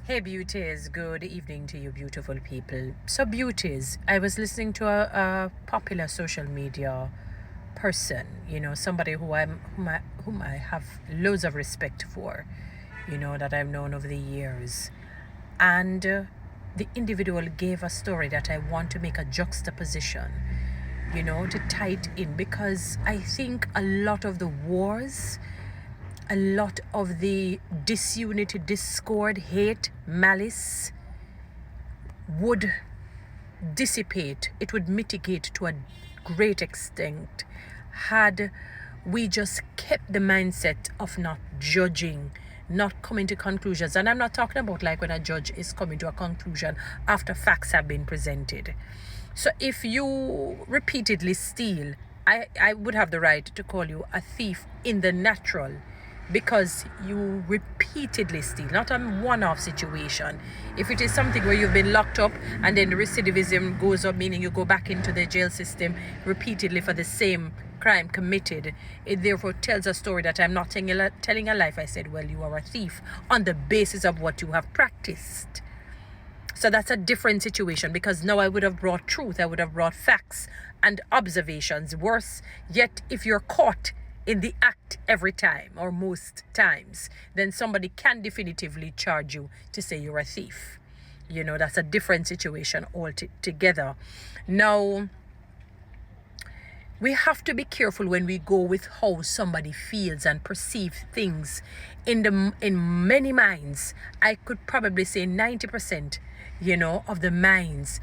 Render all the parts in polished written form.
Hey beauties, good evening to you beautiful people. So beauties, I was listening to a popular social media person, somebody whom I have loads of respect for, that I've known over the years. And the individual gave a story that I want to make a juxtaposition, to tie it in, because I think a lot of the wars, a lot of the disunity, discord, hate, malice would dissipate. It would mitigate to a great extent had we just kept the mindset of not judging, not coming to conclusions. And I'm not talking about like when a judge is coming to a conclusion after facts have been presented. So if you repeatedly steal, I would have the right to call you a thief in the natural, because you repeatedly steal, not a one-off situation. If it is something where you've been locked up and then the recidivism goes up, meaning you go back into the jail system repeatedly for the same crime committed, it therefore tells a story that I'm not telling a lie. I said, well, you are a thief on the basis of what you have practiced. So that's a different situation, because now I would have brought truth, I would have brought facts and observations. Worse yet, if you're caught in the act every time or most times, then somebody can definitively charge you to say you're a thief. That's a different situation altogether. Now, we have to be careful when we go with how somebody feels and perceives things. In many minds, I could probably say 90%, of the minds,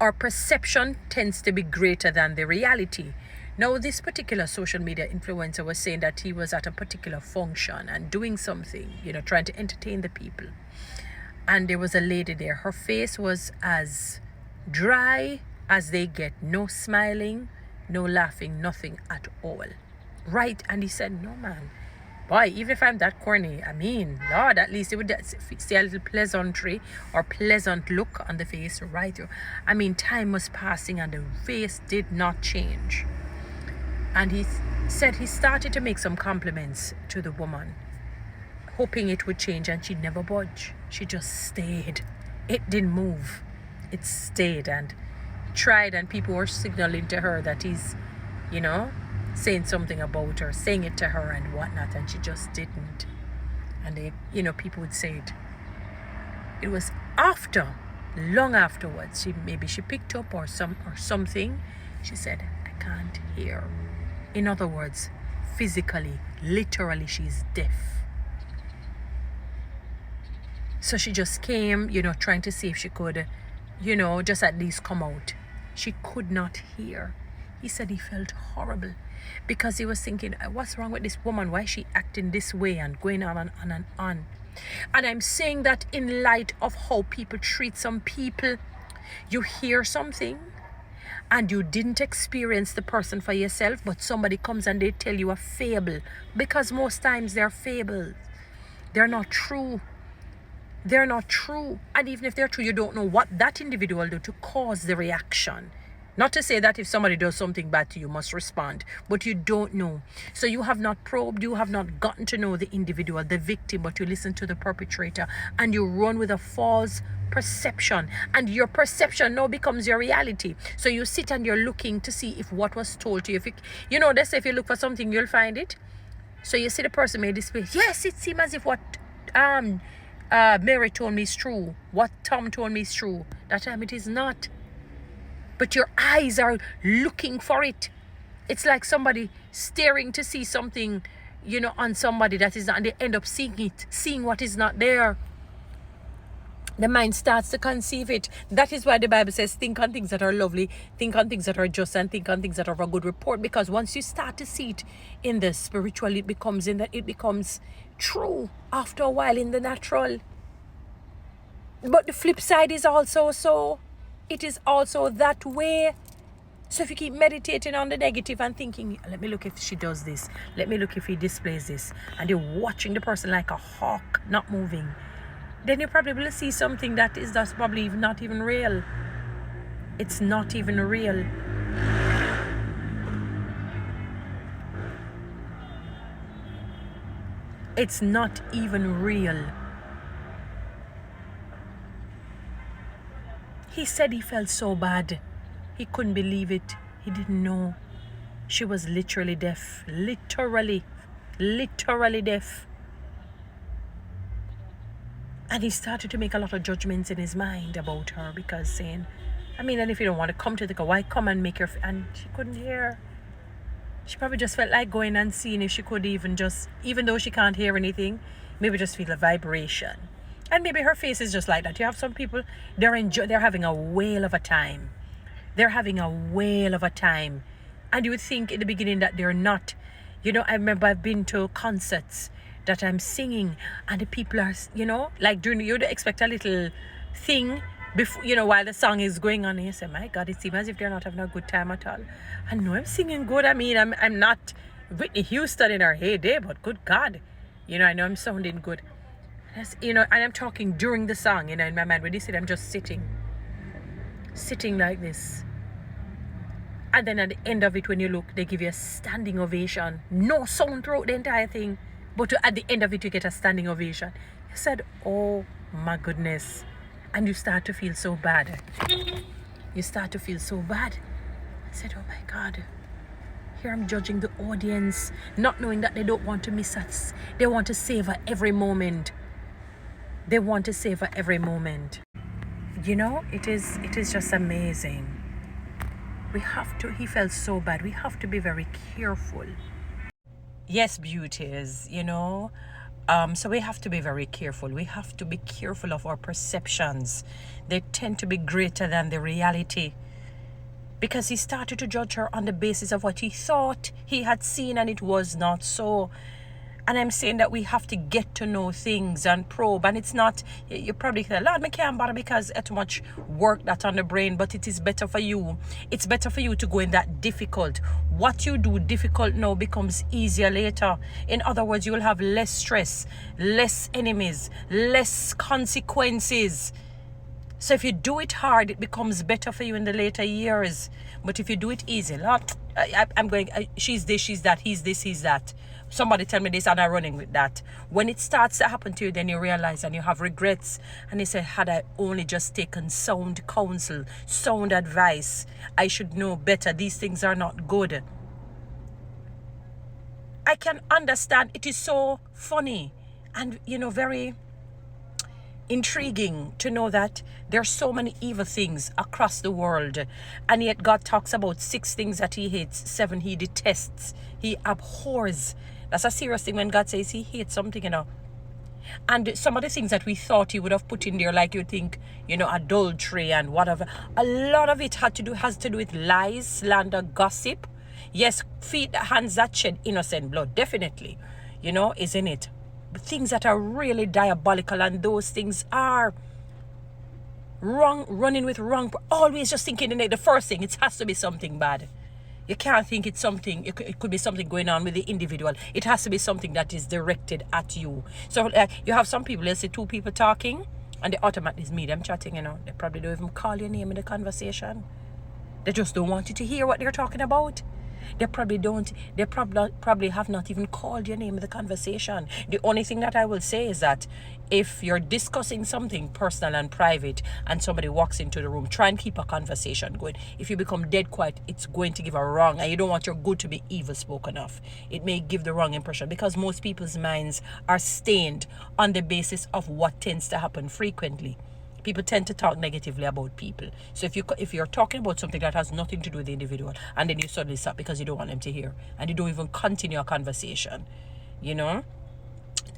our perception tends to be greater than the reality. Now, this particular social media influencer was saying that he was at a particular function and doing something, trying to entertain the people. And there was a lady there. Her face was as dry as they get. No smiling, no laughing, nothing at all. Right? And he said, no, man. Boy, even if I'm that corny, Lord, at least it would see a little pleasantry or pleasant look on the face right through. Time was passing and the face did not change. And he said he started to make some compliments to the woman, hoping it would change, and she never budged. She just stayed. It didn't move. It stayed and tried, and people were signaling to her that he's, saying something about her, saying it to her and whatnot, and she just didn't. And they, people would say it. It was long afterwards, she picked up or something. She said, I can't hear. In other words, physically, literally, she's deaf. So she just came, trying to see if she could, just at least come out. She could not hear. He said he felt horrible, because he was thinking, what's wrong with this woman? Why is she acting this way and going on and on and on? And I'm saying that in light of how people treat some people. You hear something and you didn't experience the person for yourself, but somebody comes and they tell you a fable, because most times they're fables. They're not true. They're not true. And even if they're true, you don't know what that individual do to cause the reaction. Not to say that if somebody does something bad to you, you must respond, but you don't know. So you have not probed, you have not gotten to know the individual, the victim, but you listen to the perpetrator and you run with a false perception, and your perception now becomes your reality. So you sit and you're looking to see if what was told to you, they say if you look for something, you'll find it. So you see the person made this way. Yes, it seems as if what Mary told me is true. What Tom told me is true. That time it is not. But your eyes are looking for it. It's like somebody staring to see something, on somebody that is not, and they end up seeing what is not there. The mind starts to conceive it. That is why the Bible says, think on things that are lovely, think on things that are just, and think on things that are of a good report. Because once you start to see it in the spiritual, it becomes true after a while in the natural. But the flip side is also so. It is also that way. So if you keep meditating on the negative and thinking, let me look if she does this, let me look if he displays this, and you're watching the person like a hawk, not moving, then you probably will see something that's probably not even real. It's not even real. It's not even real. He said he felt so bad. He couldn't believe it. He didn't know. She was literally deaf. Literally deaf. And he started to make a lot of judgments in his mind about her, because saying, and if you don't want to come to the car, why come and make your... And she couldn't hear. She probably just felt like going and seeing if she could even though she can't hear anything, maybe just feel a vibration. And maybe her face is just like that. You have some people, they're having a whale of a time. They're having a whale of a time. And you would think in the beginning that they're not. I remember I've been to concerts that I'm singing, and the people are, like during, you'd expect a little thing before, while the song is going on, and you say, my God, it seems as if they're not having a good time at all. I know I'm singing good. I'm not Whitney Houston in her heyday, but good God, I know I'm sounding good. And I'm talking during the song, in my mind. When you see I'm just sitting like this. And then at the end of it, when you look, they give you a standing ovation. No sound throughout the entire thing. But at the end of it, you get a standing ovation. You said, oh my goodness. And you start to feel so bad. I said, oh my God. Here I'm judging the audience, not knowing that they don't want to miss us. They want to savor every moment. It is just amazing. He felt so bad. We have to be very careful. Yes, beauties, so we have to be very careful. We have to be careful of our perceptions. They tend to be greater than the reality. Because he started to judge her on the basis of what he thought he had seen, and it was not so. And I'm saying that we have to get to know things and probe. And it's not, you probably say, Lord, I can't bother because it's too much work that's on the brain. But it is better for you. It's better for you to go in that difficult. What you do difficult now becomes easier later. In other words, you will have less stress, less enemies, less consequences. So if you do it hard, it becomes better for you in the later years. But if you do it easy, Lord, she's this, she's that, he's this, he's that. Somebody tell me this and I'm running with that. When it starts to happen to you, then you realize and you have regrets. And you say, had I only just taken sound counsel, sound advice, I should know better. These things are not good. I can understand. It is so funny and, very intriguing to know that there are so many evil things across the world, and yet God talks about 6 things that he hates, 7 he detests, he abhors. That's a serious thing when God says he hates something, And some of the things that we thought he would have put in there, like you think, adultery and whatever, a lot of it has to do with lies, slander, gossip. Yes, feet, hands that shed innocent blood, definitely, isn't it? Things that are really diabolical, and those things are wrong, running with wrong, always just thinking the first thing, it has to be something bad. You can't think it's something, it could be something going on with the individual. It has to be something that is directed at you. So you have some people, let's say 2 people talking, and they automatically meet them chatting, They probably don't even call your name in the conversation. They just don't want you to hear what they're talking about. They probably have not even called your name in the conversation. The only thing that I will say is that if you're discussing something personal and private and somebody walks into the room, try and keep a conversation going. If you become dead quiet, it's going to give a wrong, and you don't want your good to be evil spoken of. It may give the wrong impression, because most people's minds are stained on the basis of what tends to happen frequently. People tend to talk negatively about people. So if you're talking about something that has nothing to do with the individual, and then you suddenly stop because you don't want them to hear, and you don't even continue a conversation,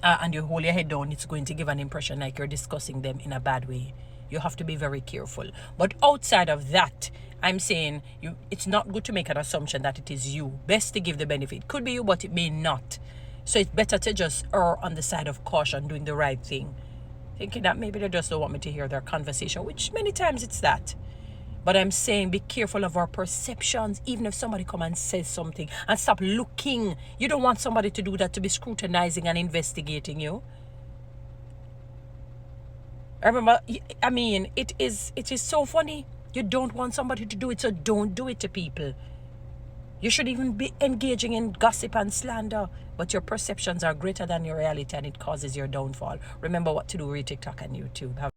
and you hold your head down, it's going to give an impression like you're discussing them in a bad way. You have to be very careful. But outside of that, I'm saying it's not good to make an assumption that it is you. Best to give the benefit. Could be you, but it may not. So it's better to just err on the side of caution, doing the right thing. Thinking that maybe they just don't want me to hear their conversation, which many times it's that. But I'm saying be careful of our perceptions, even if somebody come and says something, and stop looking. You don't want somebody to do that, to be scrutinizing and investigating you. I remember, it is so funny. You don't want somebody to do it, so don't do it to people. You should even be engaging in gossip and slander, but your perceptions are greater than your reality, and it causes your downfall. Remember what to do, read TikTok and YouTube.